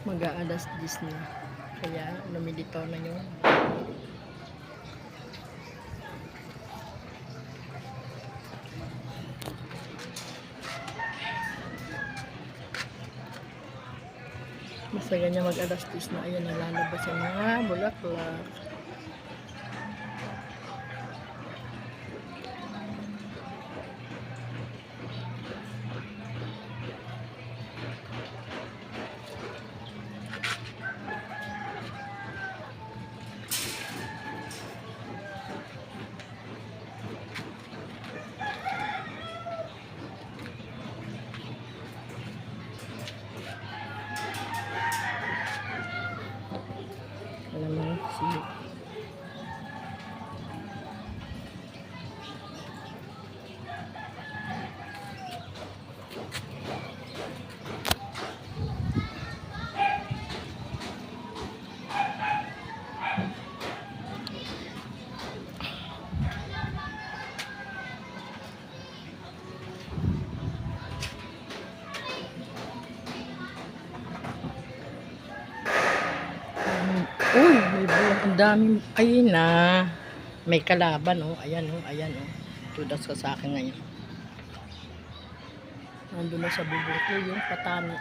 Mag-aalas 10 na. Kaya lumilitaw na yun. Basta ganyan mag-alas 10 na. Ayan, nalalabas yung mga bulaklak. Kalamansi. Uy, may buwan. Ang dami. Ayun na. May kalaban, oh. Ayan, oh. Ayan, oh. Tudas ka sa akin ngayon. Nandun na sa bubuk ko yung patani.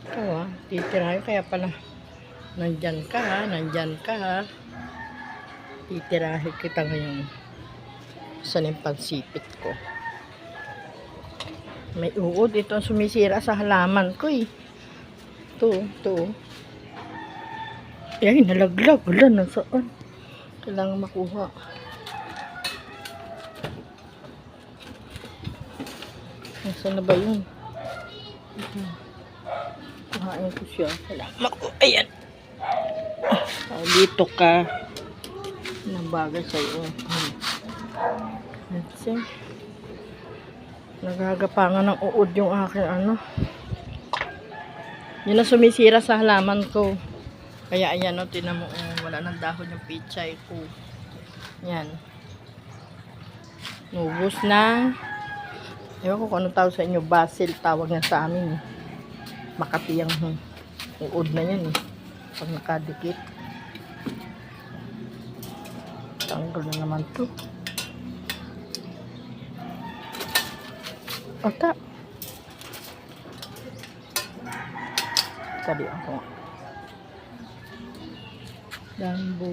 Ito, ah. Titirahin. Kaya pala. Nandyan ka, ha. Nandyan ka, ha. Titirahin kita ngayon. Saan yung pansipit ko? May uod. Ito ang sumisira sa halaman ko, eh. Ito, ito. Ay, nalaglag. Wala, nasaan? Kailangan makuha. Nasaan na ba yun? Kuhain ko siya. Kailangan makuha. Ayan. Dito ka. Nabagay sa'yo. Let's see. Nagagapangan ng uod yung aking ano. Yun na sumisira sa halaman ko. Kaya ayan o, tinan mo, wala nang dahon yung pichay ko. Yan. Nubos na. Ewan ko kung anong tawag sa inyo. Basil, tawag na sa amin. Makati yung uod na yan. Pag nakadikit. Tanggal na naman to. Ota. Tadi ako. Dambo.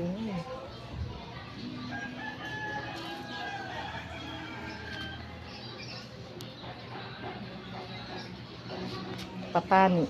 Patani.